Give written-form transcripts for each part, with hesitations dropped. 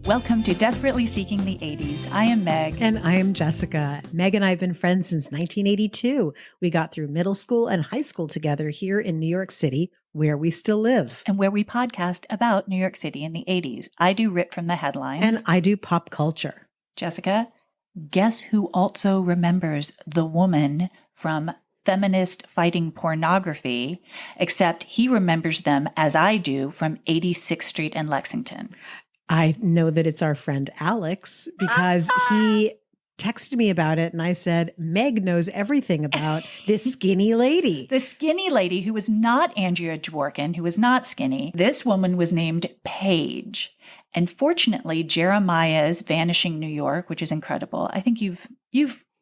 Welcome to Desperately Seeking the 80s. I am Meg. And I am Jessica. Meg and I have been friends since 1982. We got through middle school and high school together here in New York City, where we still live. And where we podcast about New York City in the 80s. I do Rip from the Headlines. And I do pop culture. Jessica, guess who also remembers the woman from Feminist Fighting Pornography, except he remembers them as I do from 86th Street in Lexington. I know that it's our friend Alex because he texted me about it and I said, Meg knows everything about this skinny lady. The skinny lady who was not Andrea Dworkin, who was not skinny. This woman was named Paige. And fortunately, Jeremiah's Vanishing New York, which is incredible. I think you've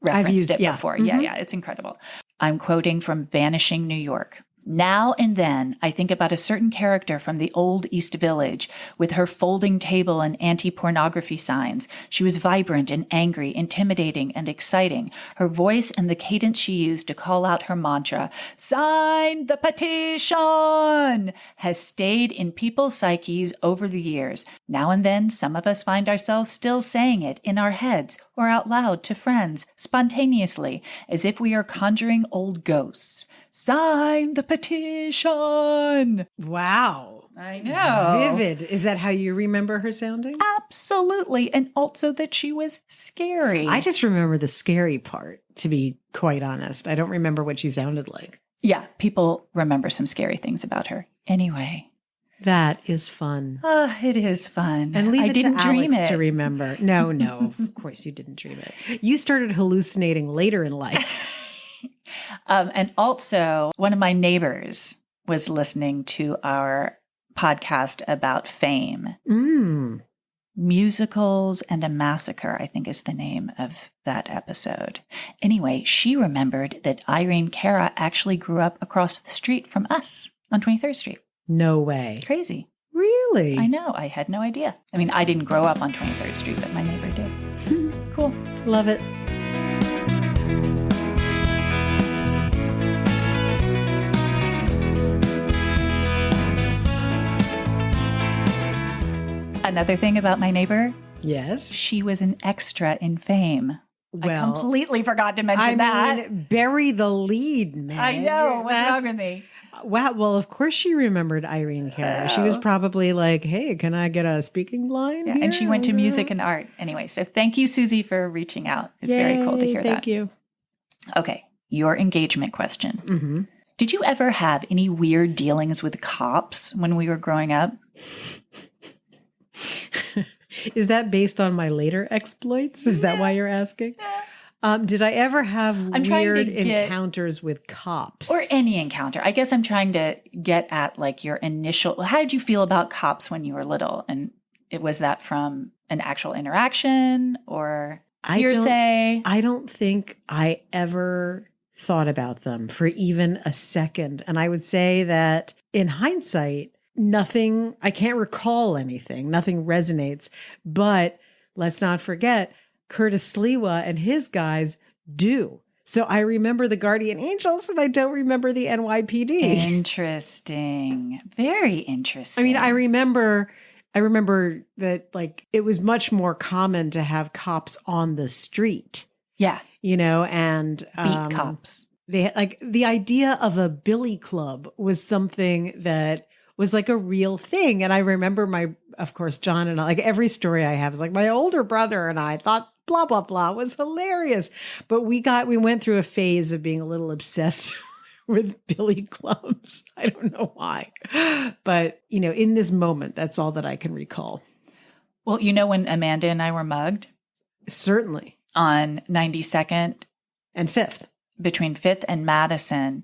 referenced it before. Mm-hmm. Yeah, it's incredible. I'm quoting from Vanishing New York. Now and then, I think about a certain character from the old East Village with her folding table and anti-pornography signs. She was vibrant and angry, intimidating and exciting. Her voice and the cadence she used to call out her mantra, "Sign the petition," has stayed in people's psyches over the years. Now and then, some of us find ourselves still saying it in our heads or out loud to friends, spontaneously, as if we are conjuring old ghosts. Sign the petition. Wow. I know. Vivid. Is that how you remember her sounding? Absolutely. And also that she was scary. I just remember the scary part, to be quite honest. I don't remember what she sounded like. Yeah, people remember some scary things about her. Anyway. That is fun. It is fun. And leave it didn't to dream Alex it. to remember. No, of course you didn't dream it. You started hallucinating later in life. And also, one of my neighbors was listening to our podcast about fame. Musicals and a Massacre, I think is the name of that episode. Anyway, she remembered that Irene Cara actually grew up across the street from us on 23rd Street. No way. Crazy. Really? I know. I had no idea. I mean, I didn't grow up on 23rd Street, but my neighbor did. Cool. Love it. Another thing about my neighbor. Yes. She was an extra in Fame. Well, I completely forgot to mention that. I mean, bury the lead, man. I know. What's wrong with me? Wow. Well, of course she remembered Irene Cara. She was probably like, hey, can I get a speaking line? Yeah, here? and she went to music and art. Anyway, so thank you, Susie, for reaching out. It's very cool to hear that. Thank you. Okay. Your engagement question. Mm-hmm. Did you ever have any weird dealings with cops when we were growing up? Is that based on my later exploits? Is that why you're asking? Did I ever have weird encounters with cops? Or any encounter. I guess I'm trying to get at like your initial, how did you feel about cops when you were little? And was that from an actual interaction or hearsay? I don't think I ever thought about them for even a second. And I would say that in hindsight, nothing, I can't recall anything, nothing resonates, but let's not forget Curtis Sliwa and his guys do. So I remember the Guardian Angels and I don't remember the NYPD. Interesting. Very interesting. I mean, I remember that like it was much more common to have cops on the street. Yeah. You know, and beat cops. They like the idea of a billy club was something that was like a real thing. And I remember of course, John and I, like every story I have is like my older brother and I thought blah, blah, blah was hilarious. But we went through a phase of being a little obsessed with billy clubs. I don't know why. But, you know, in this moment, that's all that I can recall. Well, you know when Amanda and I were mugged? Certainly. On 92nd. And 5th. Between 5th and Madison.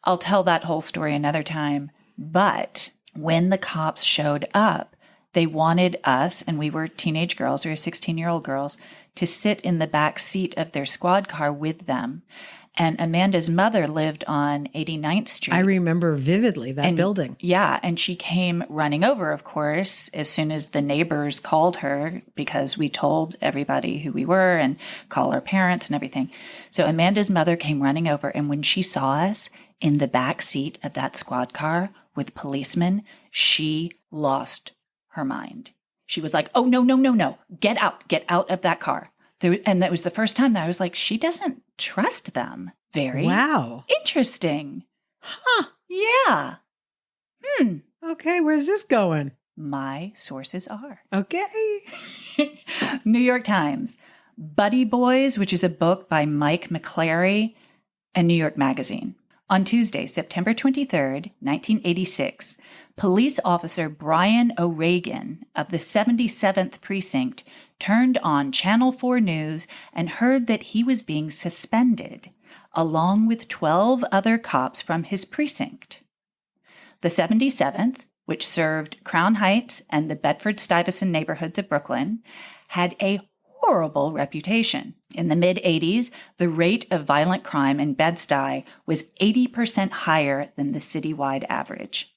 I'll tell that whole story another time. But when the cops showed up, they wanted us, and we were teenage girls, we were 16-year-old girls, to sit in the back seat of their squad car with them. And Amanda's mother lived on 89th Street. I remember vividly that building. Yeah, and she came running over, of course, as soon as the neighbors called her because we told everybody who we were and call our parents and everything. So Amanda's mother came running over, and when she saw us in the back seat of that squad car with policemen, she lost her mind. She was like, oh, no, no, no, no. Get out of that car. And that was the first time that I was like, she doesn't trust them. Very interesting. Huh. Yeah. Okay, where's this going? My sources are. Okay. New York Times, Buddy Boys, which is a book by Mike McClary, and New York Magazine. On Tuesday, September 23rd, 1986, police officer Brian O'Regan of the 77th Precinct turned on Channel 4 News and heard that he was being suspended, along with 12 other cops from his precinct. The 77th, which served Crown Heights and the Bedford-Stuyvesant neighborhoods of Brooklyn, had a horrible reputation. In the mid-'80s, the rate of violent crime in Bed-Stuy was 80% higher than the citywide average,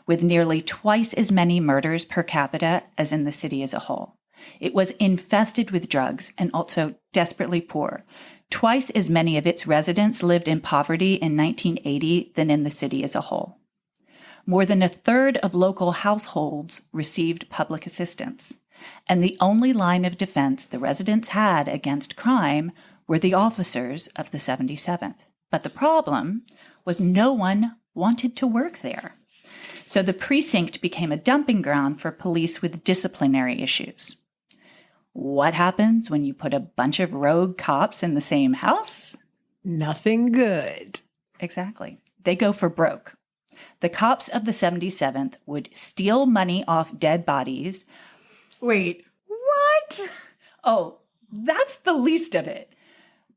with nearly twice as many murders per capita as in the city as a whole. It was infested with drugs and also desperately poor. Twice as many of its residents lived in poverty in 1980 than in the city as a whole. More than a third of local households received public assistance, and the only line of defense the residents had against crime were the officers of the 77th. But the problem was no one wanted to work there. So the precinct became a dumping ground for police with disciplinary issues. What happens when you put a bunch of rogue cops in the same house? Nothing good. Exactly. They go for broke. The cops of the 77th would steal money off dead bodies. Wait, what? Oh, that's the least of it.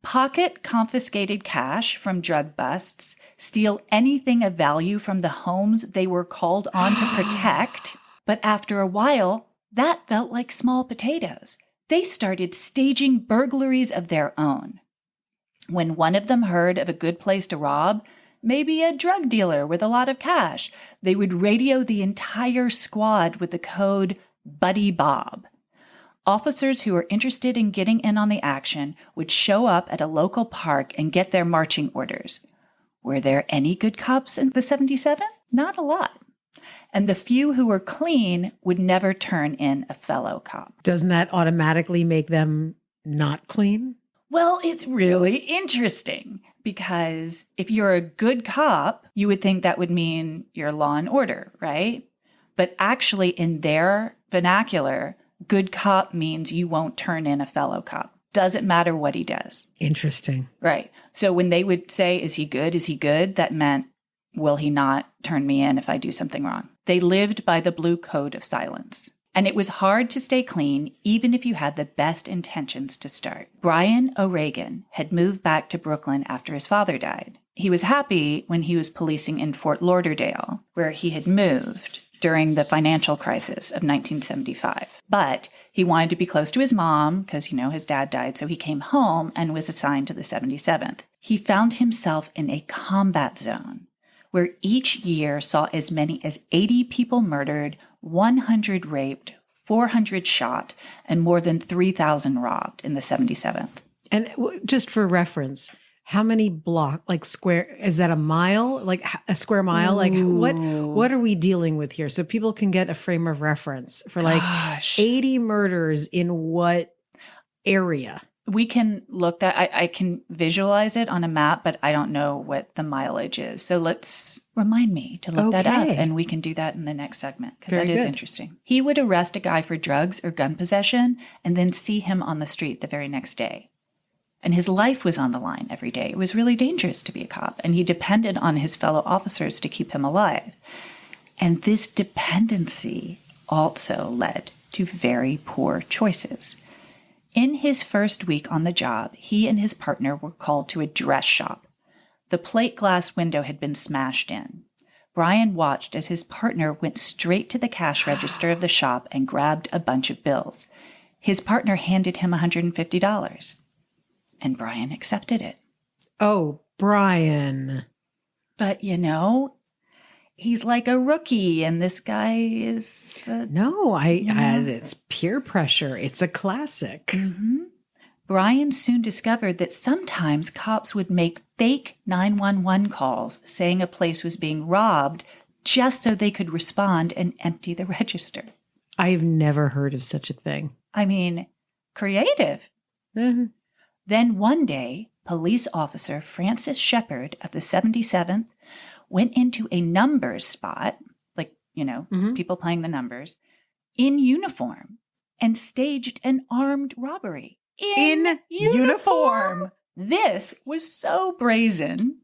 Pocket confiscated cash from drug busts, steal anything of value from the homes they were called on to protect. But after a while, that felt like small potatoes. They started staging burglaries of their own. When one of them heard of a good place to rob, maybe a drug dealer with a lot of cash, they would radio the entire squad with the code Buddy Bob. Officers who were interested in getting in on the action would show up at a local park and get their marching orders. Were there any good cops in the 77? Not a lot. And the few who were clean would never turn in a fellow cop. Doesn't that automatically make them not clean? Well, it's really interesting because if you're a good cop, you would think that would mean you're law and order, right? But actually in their vernacular, good cop means you won't turn in a fellow cop. Doesn't matter what he does. Interesting. Right. So when they would say, is he good? Is he good? That meant, will he not turn me in if I do something wrong? They lived by the blue code of silence. And it was hard to stay clean, even if you had the best intentions to start. Brian O'Regan had moved back to Brooklyn after his father died. He was happy when he was policing in Fort Lauderdale, where he had moved during the financial crisis of 1975. But he wanted to be close to his mom because, his dad died, so he came home and was assigned to the 77th. He found himself in a combat zone where each year saw as many as 80 people murdered, 100 raped, 400 shot, and more than 3,000 robbed in the 77th. And just for reference, how many square, is that a mile? Like a square mile? Like what are we dealing with here? So people can get a frame of reference for 80 murders in what area? We can look that, I can visualize it on a map, but I don't know what the mileage is. So let's remind me to look that up, and we can do that in the next segment because that is interesting. He would arrest a guy for drugs or gun possession and then see him on the street the very next day. And his life was on the line every day. It was really dangerous to be a cop, and he depended on his fellow officers to keep him alive. And this dependency also led to very poor choices. In his first week on the job, he and his partner were called to a dress shop. The plate glass window had been smashed in. Brian watched as his partner went straight to the cash register of the shop and grabbed a bunch of bills. His partner handed him $150, and Brian accepted it. Oh, Brian. But, he's like a rookie, and this guy is... it's peer pressure. It's a classic. Mm-hmm. Brian soon discovered that sometimes cops would make fake 911 calls saying a place was being robbed just so they could respond and empty the register. I've never heard of such a thing. I mean, creative. Mhm. Then one day, police officer Francis Shepard of the 77th went into a numbers spot, like, people playing the numbers, in uniform and staged an armed robbery. In uniform? This was so brazen.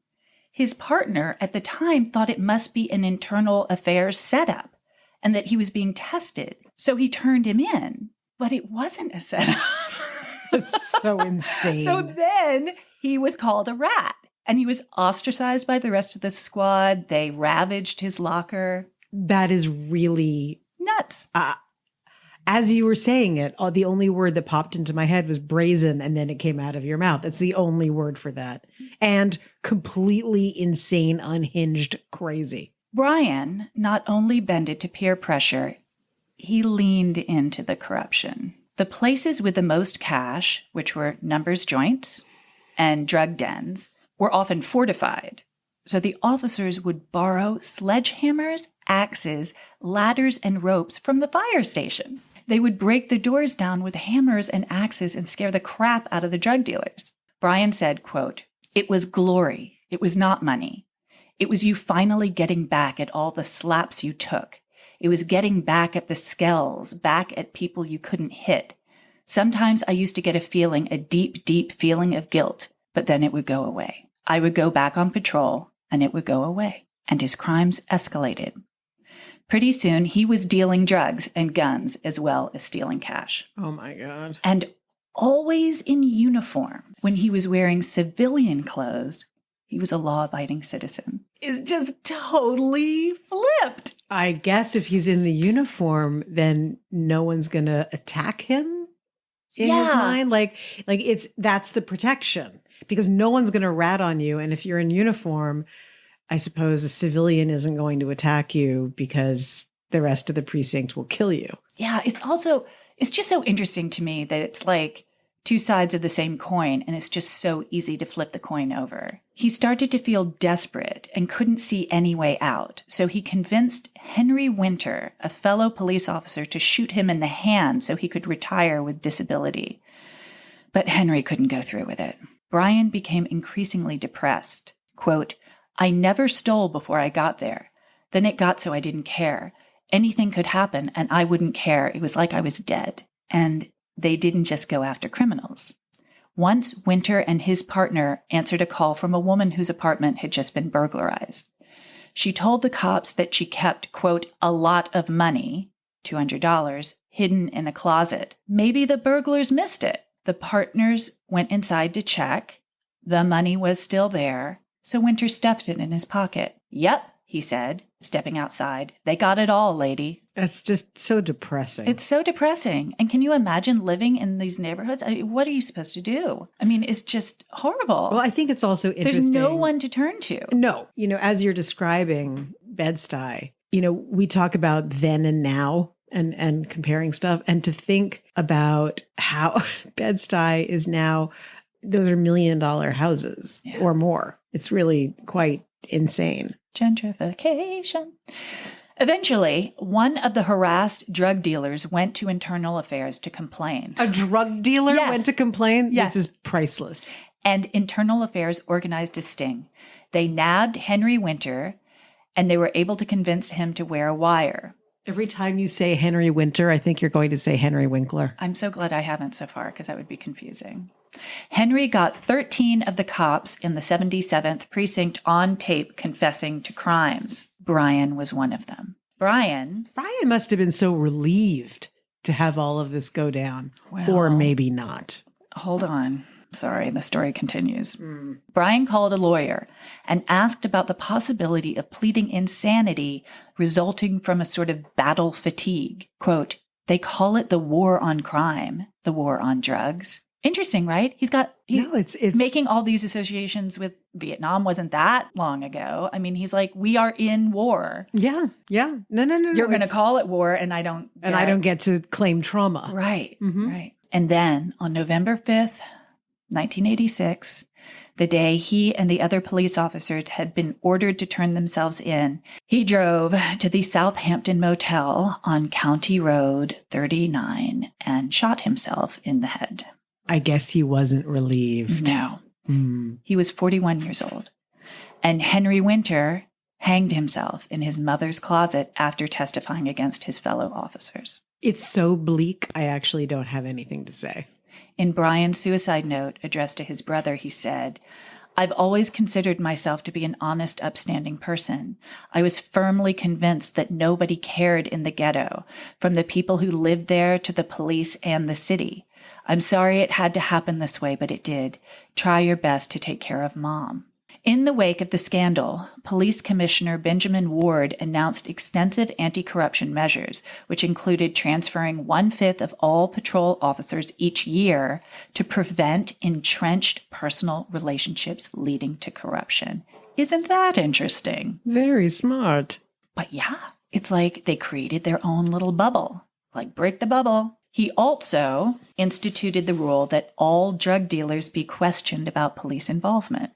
His partner at the time thought it must be an internal affairs setup and that he was being tested. So he turned him in, but it wasn't a setup. It's so insane. So then he was called a rat and he was ostracized by the rest of the squad. They ravaged his locker. That is really nuts. As you were saying it, the only word that popped into my head was brazen, and then it came out of your mouth. That's the only word for that. And completely insane, unhinged, crazy. Brian not only bended to peer pressure, he leaned into the corruption. The places with the most cash, which were numbers joints and drug dens, were often fortified. So the officers would borrow sledgehammers, axes, ladders, and ropes from the fire station. They would break the doors down with hammers and axes and scare the crap out of the drug dealers. Brian said, quote, "It was glory. It was not money. It was you finally getting back at all the slaps you took. It was getting back at the skells, back at people you couldn't hit. Sometimes I used to get a deep, deep feeling of guilt, but then it would go away. I would go back on patrol and it would go away." And his crimes escalated. Pretty soon, he was dealing drugs and guns as well as stealing cash. Oh, my God. And always in uniform. When he was wearing civilian clothes, he was a law-abiding citizen. It's just totally flipped. I guess if he's in the uniform, then no one's going to attack him in his mind. That's the protection, because no one's going to rat on you. And if you're in uniform, I suppose a civilian isn't going to attack you because the rest of the precinct will kill you. Yeah, it's just so interesting to me that it's like two sides of the same coin, and it's just so easy to flip the coin over. He started to feel desperate and couldn't see any way out, so he convinced Henry Winter, a fellow police officer, to shoot him in the hand so he could retire with disability. But Henry couldn't go through with it. Brian became increasingly depressed. Quote, "I never stole before I got there. Then it got so I didn't care. Anything could happen and I wouldn't care. It was like I was dead." And they didn't just go after criminals. Once Winter and his partner answered a call from a woman whose apartment had just been burglarized. She told the cops that she kept, quote, "a lot of money," $200, hidden in a closet. Maybe the burglars missed it. The partners went inside to check. The money was still there. So Winter stuffed it in his pocket. "Yep," he said, stepping outside. "They got it all, lady." That's just so depressing. It's so depressing. And can you imagine living in these neighborhoods? What are you supposed to do? I mean, it's just horrible. Well, I think it's also interesting. There's no one to turn to. No. As you're describing Bed-Stuy, we talk about then and now and comparing stuff. And to think about how Bed-Stuy is now, those are $1 million houses or more. It's really quite insane. Gentrification. Eventually, one of the harassed drug dealers went to internal affairs to complain. A drug dealer went to complain? Yes. This is priceless. And internal affairs organized a sting. They nabbed Henry Winter, and they were able to convince him to wear a wire. Every time you say Henry Winter, I think you're going to say Henry Winkler. I'm so glad I haven't so far, because that would be confusing. Henry got 13 of the cops in the 77th precinct on tape confessing to crimes. Brian was one of them. Brian must have been so relieved to have all of this go down. Or maybe not. Hold on. Sorry, the story continues. Brian called a lawyer and asked about the possibility of pleading insanity resulting from a sort of battle fatigue. Quote, "They call it the war on crime, the war on drugs." Interesting, right? He's it's making all these associations with Vietnam. Wasn't that long ago? I mean, he's like, we are in war. Yeah. No. You're going to call it war, and I don't. And I don't get to claim trauma. Right, right. And then on November 5th, 1986, The day he and the other police officers had been ordered to turn themselves in, he drove to the Southampton Motel on County Road 39 and shot himself in the head. I guess he wasn't relieved. No. He was 41 years old. And Henry Winter hanged himself in his mother's closet after testifying against his fellow officers. It's so bleak, I actually don't have anything to say. In Brian's suicide note addressed to his brother, he said, "I've always considered myself to be an honest, upstanding person. I was firmly convinced that nobody cared in the ghetto, from the people who lived there to the police and the city. I'm sorry it had to happen this way, but it did. Try your best to take care of Mom." In the wake of the scandal, Police Commissioner Benjamin Ward announced extensive anti-corruption measures, which included transferring 1/5 of all patrol officers each year to prevent entrenched personal relationships leading to corruption. Isn't that interesting? Very smart. But yeah, it's like they created their own little bubble, like break the bubble. He also instituted the rule that all drug dealers be questioned about police involvement.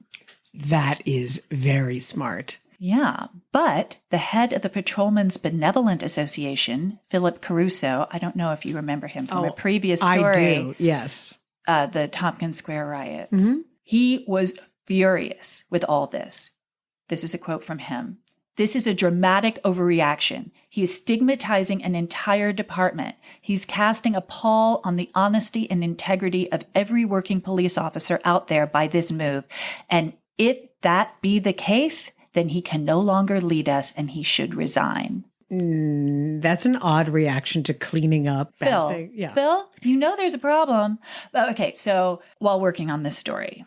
That is very smart. Yeah, but the head of the Patrolmen's Benevolent Association, Philip Caruso, I don't know if you remember him from a previous story. I do, yes. The Tompkins Square riots. He was furious with all this. This is a quote from him. "This is a dramatic overreaction. He is stigmatizing an entire department. He's casting a pall on the honesty and integrity of every working police officer out there by this move. And if that be the case, then he can no longer lead us and he should resign." That's an odd reaction to cleaning up. Phil, Phil, you know there's a problem. Okay, so while working on this story,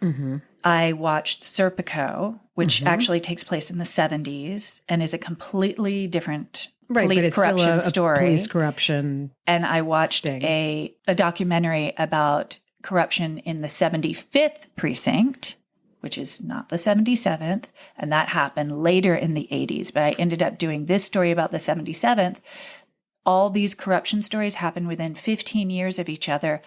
I watched Serpico, which actually takes place in the 70s and is a completely different police corruption story. Police corruption. And I watched a documentary about corruption in the 75th precinct, which is not the 77th, and that happened later in the 80s. But I ended up doing this story about the 77th. All these corruption stories happen within 15 years of each other.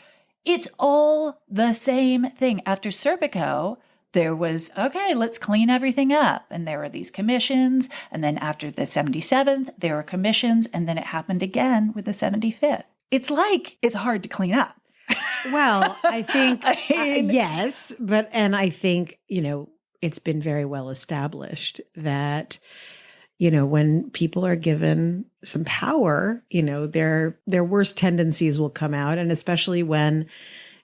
It's all the same thing. After Serpico, there was, okay, let's clean everything up. And there were these commissions. And then after the 77th, there were commissions. And then it happened again with the 75th. It's like it's hard to clean up. Well, I think, yes, and I think, it's been very well established that, when people are given some power, their worst tendencies will come out. And especially when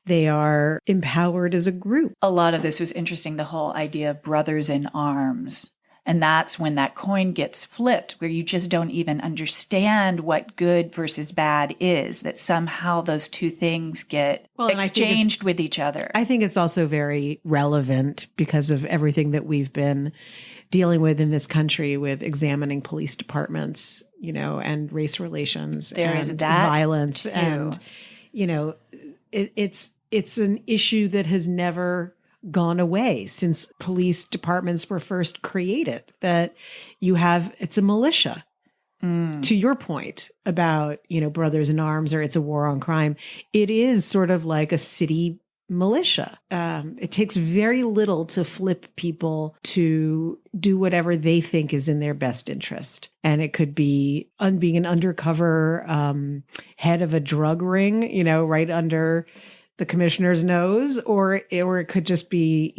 they are empowered as a group. A lot of this was interesting, the whole idea of brothers in arms. And that's when that coin gets flipped, where you just don't even understand what good versus bad is, that somehow those two things get exchanged with each other. I think it's also very relevant because of everything that we've been dealing with in this country with examining police departments, and race relations and violence. Too. And, it's an issue that has never gone away since police departments were first created, that it's a militia. To your point about, brothers in arms or it's a war on crime, it is sort of like a city militia. It takes very little to flip people to do whatever they think is in their best interest. And it could be being an undercover head of a drug ring, right under the commissioner's nose, or it could just be,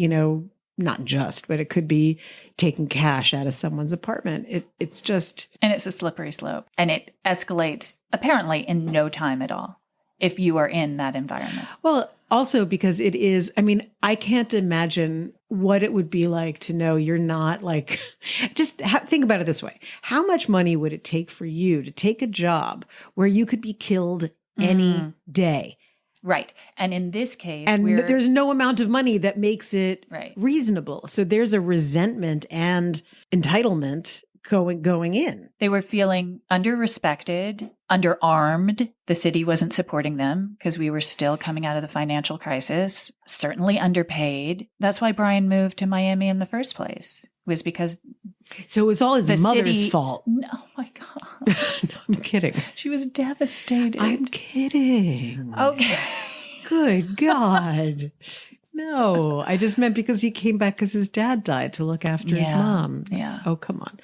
not just, but it could be taking cash out of someone's apartment. It's just... And it's a slippery slope. And it escalates apparently in no time at all if you are in that environment. Well, also because it is, I can't imagine what it would be like to know you're not like, think about it this way. How much money would it take for you to take a job where you could be killed any day? Right. And in this case, there's no amount of money that makes it reasonable. So there's a resentment and entitlement going in. They were feeling under-respected, under-armed. The city wasn't supporting them because we were still coming out of the financial crisis, certainly underpaid. That's why Brian moved to Miami in the first place, was because... So it was all his mother's fault. Oh my God. No, I'm kidding. She was devastated. I'm kidding. Okay. Good God. No, I just meant because he came back because his dad died to look after his mom. Yeah. Oh, come on.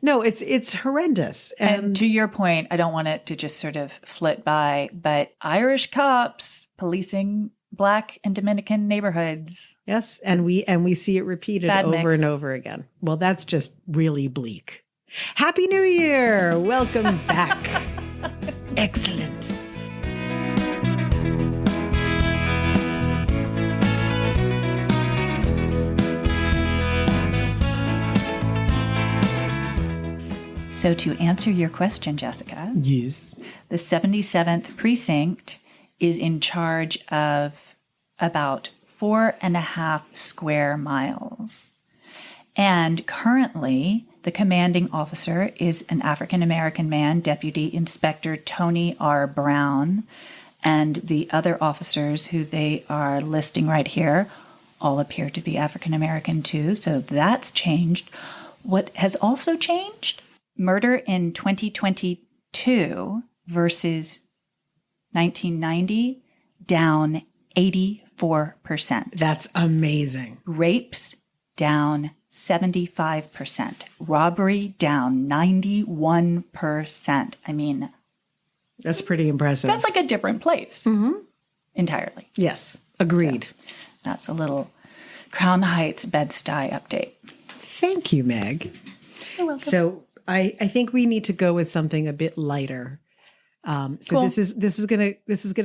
No, it's horrendous. And to your point, I don't want it to just sort of flit by, but Irish cops policing Black and Dominican neighborhoods. Yes, and we see it repeated Bad over mix. and over again. Well, that's just really bleak. Happy New Year! Welcome back. Excellent. So to answer your question, Jessica, Yes. the 77th Precinct is in charge of about 4.5 square miles. And currently, the commanding officer is an African-American man, Deputy Inspector Tony R. Brown. And the other officers who they are listing right here all appear to be African-American too. So that's changed. What has also changed? Murder in 2022 versus 1990, down 84%. That's amazing. Rapes, down 75%. Robbery, down 91%. I mean, That's pretty impressive. that's like a different place entirely. Yes, agreed. That's a little Crown Heights Bed-Stuy update. Thank you, Meg. You're welcome. So I think we need to go with something a bit lighter. So Cool. this is gonna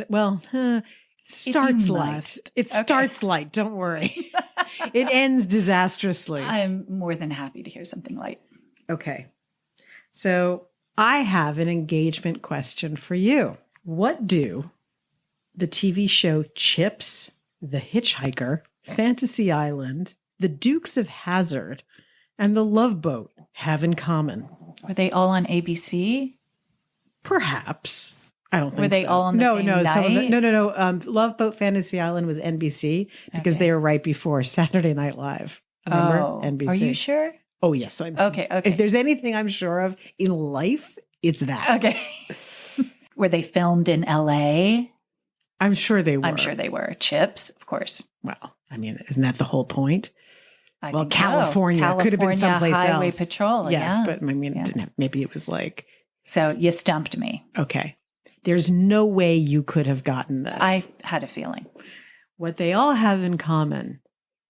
well, starts light. must. It starts light. Don't worry. It ends disastrously. I'm more than happy to hear something light. Okay. So I have an engagement question for you. What do the TV show Chips, The Hitchhiker, Fantasy Island, The Dukes of Hazzard, and The Love Boat have in common? Were they all on ABC? Perhaps. I don't think Were they so. all on the same night? No. Love Boat Fantasy Island was NBC because Okay. they were right before Saturday Night Live. Remember? Oh, NBC. are you sure? Oh, yes. Okay. If there's anything I'm sure of in life, it's that. Okay. Were they filmed in LA? I'm sure they were. I'm sure they were. Chips, of course. Well, I mean, isn't that the whole point? I Well, think so. California could have been someplace Highway else. Patrol. Yes, yeah. but I mean, Yeah. it didn't have, maybe it was like, So you stumped me. okay, there's no way you could have gotten this. I had a feeling. What they all have in common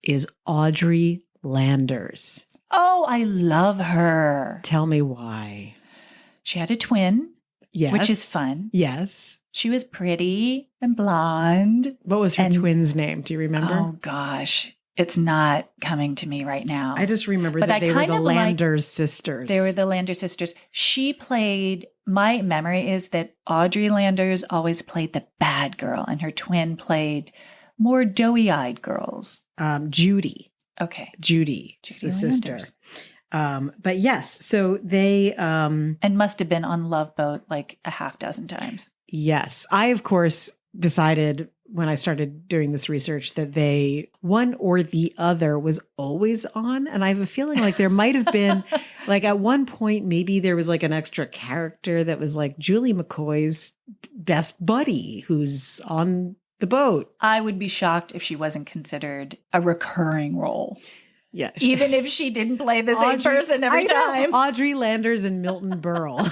is Audrey Landers. Oh, I love her. Tell me why. She had a twin, Yes. which is fun. Yes. She was pretty and blonde. What was her And- twin's name? Do you remember? Oh, gosh. It's not coming to me right now. I just remember But that I they were kind the of like- Landers sisters. They were the Landers sisters. She played, my memory is that Audrey Landers always played the bad girl, and her twin played more doughy-eyed girls. Judy. Okay. Judy, Judy the sister. Landers. But yes, so they, And must have been on Love Boat like a half dozen times. yes, I, of course, decided when I started doing this research that they, one or the other was always on. And I have a feeling like there might have been, like at one point, maybe there was like an extra character that was like Julie McCoy's best buddy who's on the boat. I would be shocked if she wasn't considered a recurring role, Yeah. even if she didn't play the same person every I know, time. Audrey Landers and Milton Berle.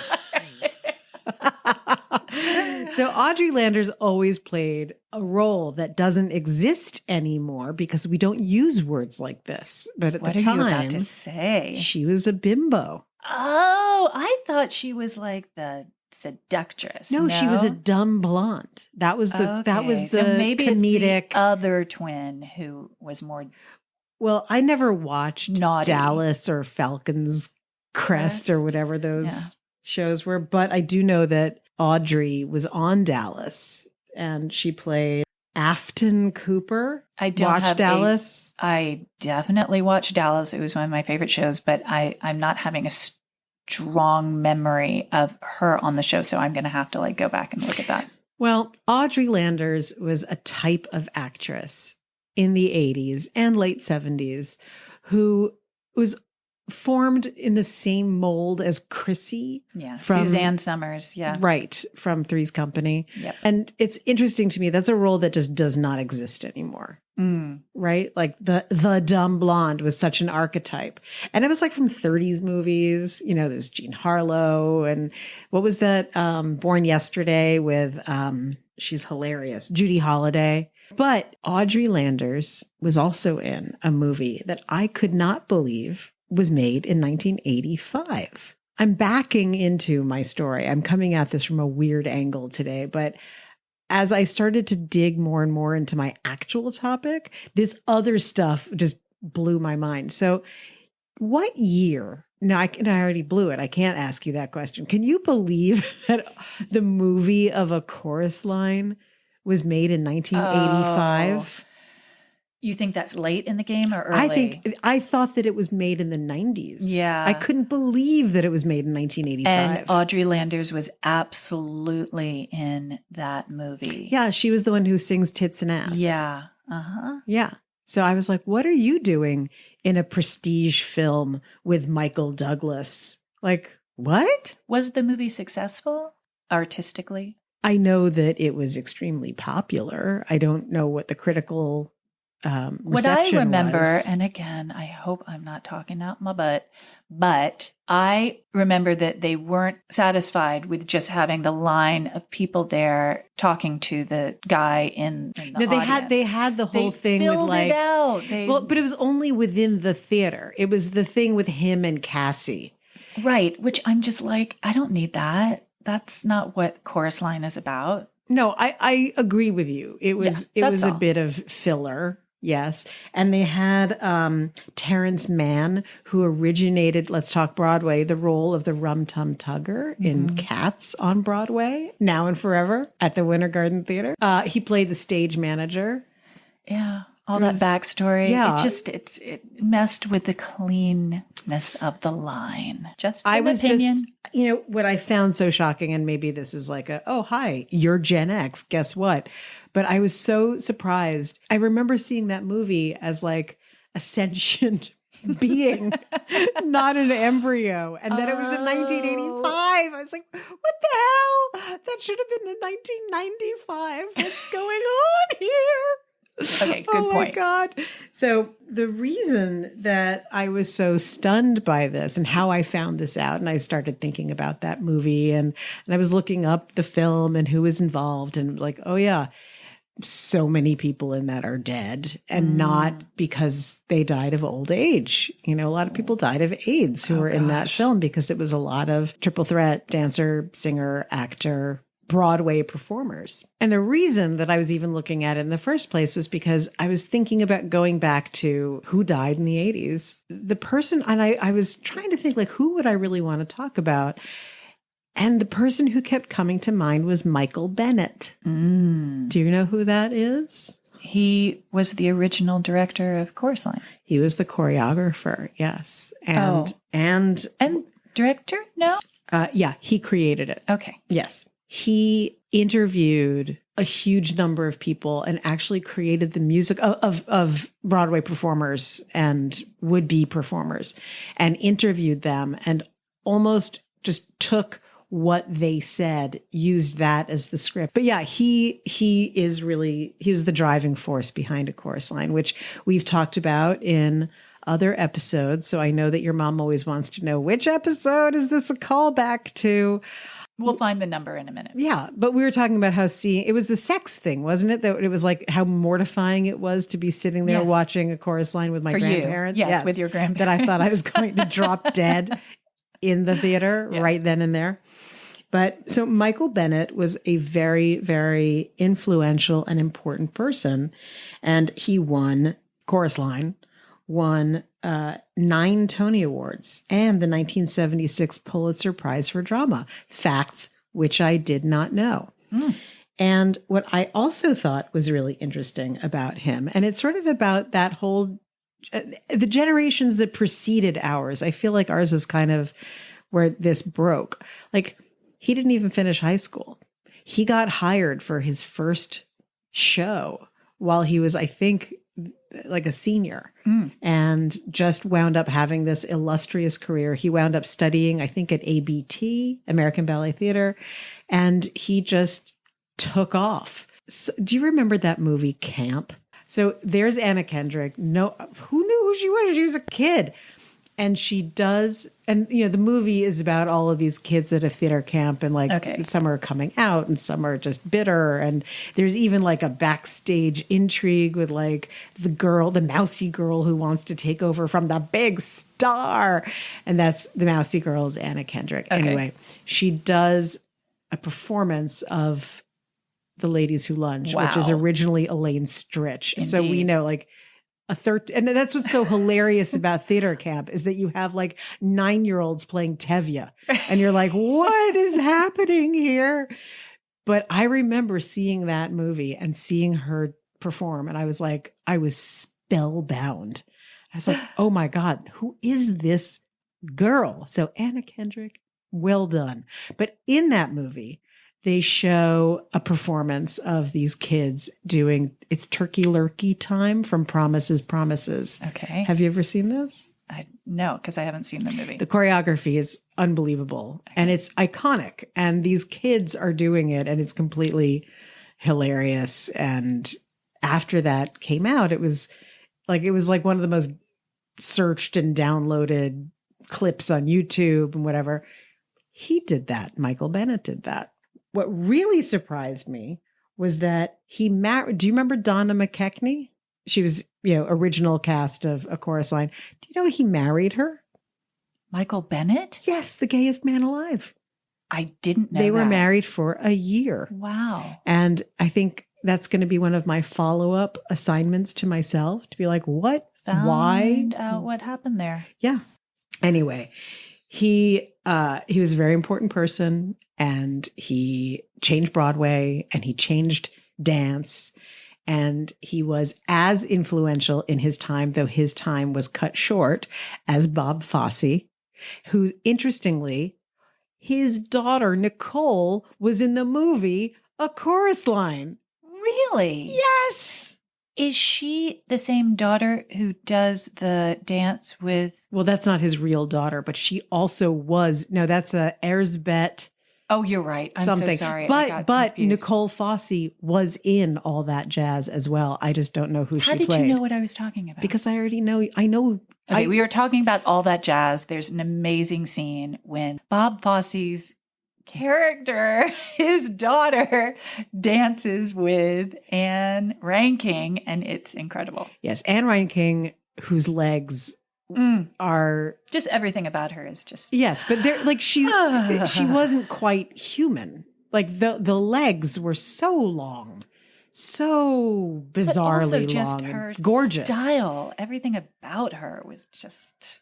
So Audrey Landers always played a role that doesn't exist anymore because we don't use words like this. But at What the are time, you about to say? she was a bimbo. Oh, I thought she was like the seductress. No, she was a dumb blonde. That was the Okay, the so maybe comedic. it's the other twin who was more Well, I never watched naughty. Dallas or Falcon's Crest or whatever those shows were, but I do know that Audrey was on Dallas and she played Afton Cooper. I don't Watch have Dallas. I definitely watched Dallas. It was one of my favorite shows, but I'm not having a strong memory of her on the show, so I'm going to have to like go back and look at that. Well, Audrey Landers was a type of actress in the 80s and late 70s who was formed in the same mold as Chrissy. Yeah. From Suzanne Summers. Yeah. Right. From Three's Company. Yep. And it's interesting to me. That's a role that just does not exist anymore. Right. Like the dumb blonde was such an archetype. And it was like from 30s movies, you know, there's Jean Harlow and what was that? Born Yesterday with, she's hilarious, Judy Holliday. But Audrey Landers was also in a movie that I could not believe was made in 1985. I'm backing into my story. I'm coming at this from a weird angle today, but as I started to dig more and more into my actual topic, this other stuff just blew my mind. So what year? No, I already blew it. I can't ask you that question. Can you believe that the movie of A Chorus Line was made in 1985? You think that's late in the game or early? I thought that it was made in the 90s. Yeah. I couldn't believe that it was made in 1985. And Audrey Landers was absolutely in that movie. Yeah, she was the one who sings Tits and Ass. Yeah. Uh-huh. Yeah. So I was like, what are you doing in a prestige film with Michael Douglas? Like, what? Was the movie successful artistically? I know that it was extremely popular. I don't know what the critical what I remember, was. and again, I hope I'm not talking out my butt, but I remember that they weren't satisfied with just having the line of people there talking to the guy in the No, audience. they had the whole thing with filled like it out. but it was only within the theater. It was the thing with him and Cassie. Right, which I'm just like, I don't need that. That's not what Chorus Line is about. No, I agree with you. It was a bit of filler. Yes. And they had Terrence Mann, who originated, let's talk Broadway, the role of the Rum Tum Tugger in Cats on Broadway, now and forever at the Winter Garden Theater. He played the stage manager. Yeah. All that backstory. Yeah. It messed with the cleanness of the line. Just an was opinion. just, you know, what I found so shocking, and maybe this is like oh, hi, you're Gen X. Guess what? But I was so surprised. I remember seeing that movie as like a sentient being, not an embryo. And then it was in 1985. I was like, what the hell? That should have been in 1995. What's going on here? Okay, good point. Oh my point. God. So the reason that I was so stunned by this and how I found this out, and I started thinking about that movie and I was looking up the film and who was involved and like, oh yeah, so many people in that are dead and not because they died of old age. You know, a lot of people died of AIDS who were in that film because it was a lot of triple threat dancer, singer, actor, Broadway performers. And the reason that I was even looking at it in the first place was because I was thinking about going back to who died in the 80s. The person, and I was trying to think like, who would I really want to talk about? And the person who kept coming to mind was Michael Bennett. Do you know who that is? He was the original director of Chorus Line. He was the choreographer, yes. And director? No? Yeah, he created it. Okay. Yes. He interviewed a huge number of people and actually created the music of Broadway performers and would-be performers and interviewed them and almost just took what they said, used that as the script. But yeah, he was the driving force behind A Chorus Line, which we've talked about in other episodes. So I know that your mom always wants to know, which episode is this a callback to? We'll find the number in a minute. Yeah, but we were talking about how it was the sex thing, wasn't it? That it was like how mortifying it was to be sitting there watching A Chorus Line with my grandparents. Yes, with your grandparents. That I thought I was going to drop dead in the theater right then and there. But so Michael Bennett was a very, very influential and important person. And he won Chorus Line, won 9 Tony Awards and the 1976 Pulitzer Prize for Drama. Facts which I did not know. And what I also thought was really interesting about him, and it's sort of about that whole, the generations that preceded ours. I feel like ours was kind of where this broke. Like, he didn't even finish high school. He got hired for his first show while he was, I think, like a senior and just wound up having this illustrious career. He wound up studying, I think, at ABT, American Ballet Theater, and he just took off. So, do you remember that movie Camp? So there's Anna Kendrick. No, who knew who she was? She was a kid. And she does, and the movie is about all of these kids at a theater camp, and some are coming out and some are just bitter. And there's even like a backstage intrigue with like the mousy girl who wants to take over from the big star. And that's the mousy girl is Anna Kendrick. Okay. Anyway, she does a performance of The Ladies Who Lunch, which is originally Elaine Stritch. Indeed. So we know like and that's what's so hilarious about theater camp is that you have like 9-year-olds playing Tevye and you're like, what is happening here? But I remember seeing that movie and seeing her perform. And I was spellbound. I was like, oh my God, who is this girl? So Anna Kendrick, well done. But in that movie, they show a performance of these kids doing It's Turkey Lurkey Time from Promises, Promises. Okay. Have you ever seen this? No, because I haven't seen the movie. The choreography is unbelievable and it's iconic. And these kids are doing it and it's completely hilarious. And after that came out, it was like one of the most searched and downloaded clips on YouTube and whatever. He did that. Michael Bennett did that. What really surprised me was that he married. Do you remember Donna McKechnie? She was, original cast of A Chorus Line. Do you know he married her? Michael Bennett? Yes, the gayest man alive. I didn't know they were that. married for a year. Wow. And I think that's going to be one of my follow-up assignments to myself to be like, what? Why? Find out what happened there. Yeah. Anyway, he was a very important person. And he changed Broadway and he changed dance. And he was as influential in his time, though his time was cut short, as Bob Fosse, who, interestingly, his daughter, Nicole, was in the movie A Chorus Line. Really? Yes. Is she the same daughter who does the dance with? Well, that's not his real daughter, but she also was. No, that's Erzbet. Oh, you're right. I'm so sorry. But Nicole Fosse was in All That Jazz as well. I just don't know who she played. How did you know what I was talking about? Because I already know. I know. Okay, we were talking about All That Jazz. There's an amazing scene when Bob Fosse's character, his daughter, dances with Anne Reinking, and it's incredible. Yes, Anne Reinking, whose legs are just everything about her is just but they're like she wasn't quite human. Like the legs were so long, so bizarrely but also just long, her gorgeous style. Everything about her was just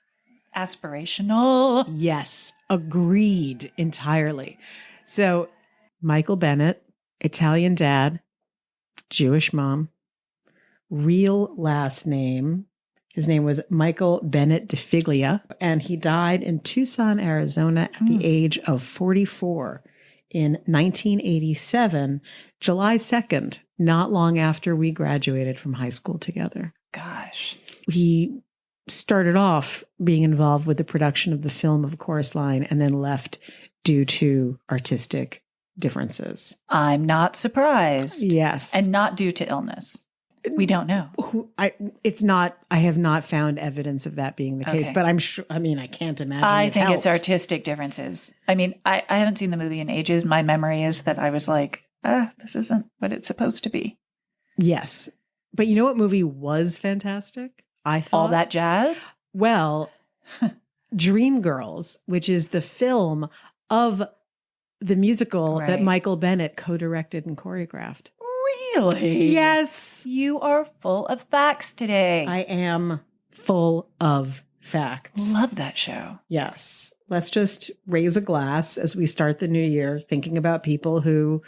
aspirational. Yes, agreed entirely. So Michael Bennett, Italian dad, Jewish mom, real last name. His name was Michael Bennett DeFiglia, and he died in Tucson, Arizona at the age of 44 in 1987, July 2nd, not long after we graduated from high school together. Gosh. He started off being involved with the production of the film of Chorus Line and then left due to artistic differences. I'm not surprised. Yes. And not due to illness. We don't know. I have not found evidence of that being the case, but I'm sure, I can't imagine. I think it's artistic differences. I haven't seen the movie in ages. My memory is that I was like, this isn't what it's supposed to be. Yes. But you know what movie was fantastic? I thought. All That Jazz? Well, Dreamgirls, which is the film of the musical that Michael Bennett co-directed and choreographed. Really? Yes. You are full of facts today. I am full of facts. Love that show. Yes. Let's just raise a glass as we start the new year, thinking about people who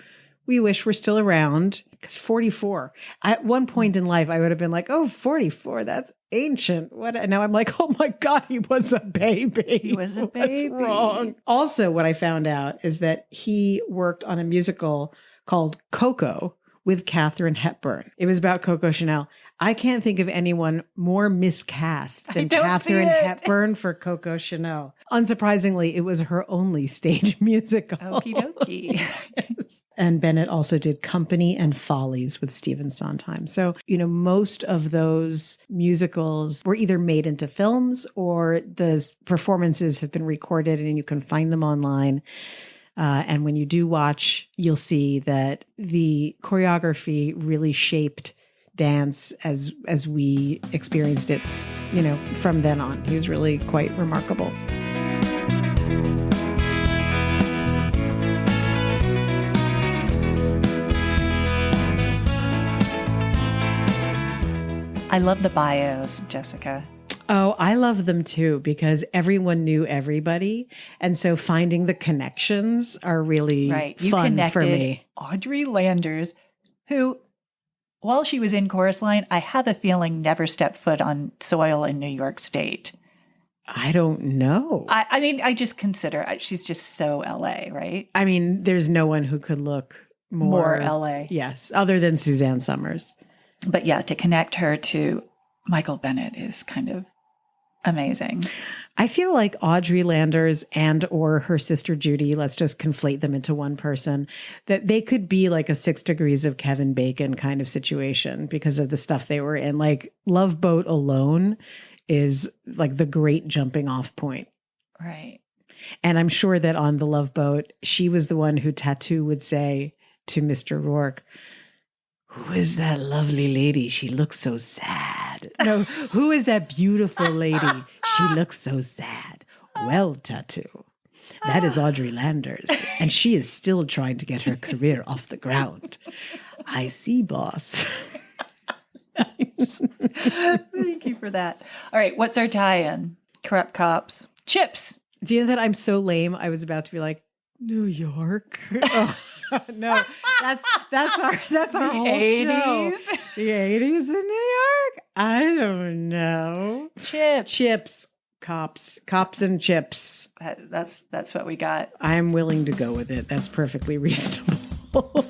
we wish were still around. Because 44. At one point in life, I would have been like, 44, that's ancient. What? And now I'm like, oh my God, he was a baby. He was a baby. What's wrong? Also, what I found out is that he worked on a musical called Coco, with Katharine Hepburn. It was about Coco Chanel. I can't think of anyone more miscast than Katharine Hepburn for Coco Chanel. Unsurprisingly, it was her only stage musical. Okie dokie. Yes. And Bennett also did Company and Follies with Stephen Sondheim. So, most of those musicals were either made into films or the performances have been recorded and you can find them online. And when you do watch, you'll see that the choreography really shaped dance as we experienced it, from then on. He was really quite remarkable. I love the bios, Jessica. Oh, I love them too, because everyone knew everybody. And so finding the connections are really fun for me. Audrey Landers, who, while she was in Chorus Line, I have a feeling never stepped foot on soil in New York State. I don't know. I mean, I just consider she's just so LA, right? I mean, there's no one who could look more LA. Yes, other than Suzanne Summers. But yeah, to connect her to Michael Bennett is kind of amazing. I feel like Audrey Landers and or her sister Judy, let's just conflate them into one person, that they could be like a 6 Degrees of Kevin Bacon kind of situation because of the stuff they were in. Like Love Boat alone is like the great jumping off point. Right. And I'm sure that on the Love Boat, she was the one who Tattoo would say to Mr. Rourke, "Who is that lovely lady? She looks so sad." No, "Who is that beautiful lady? She looks so sad." "Well, Tattoo, that is Audrey Landers, and she is still trying to get her career off the ground." "I see, boss." Nice. Thank you for that. All right, what's our tie-in? Corrupt cops. Chips. Do you know that I'm so lame? I was about to be like, New York. Oh. No, that's our whole 80s. show. The 80s in New York? I don't know. Chips. Cops and chips. That's what we got. I'm willing to go with it. That's perfectly reasonable.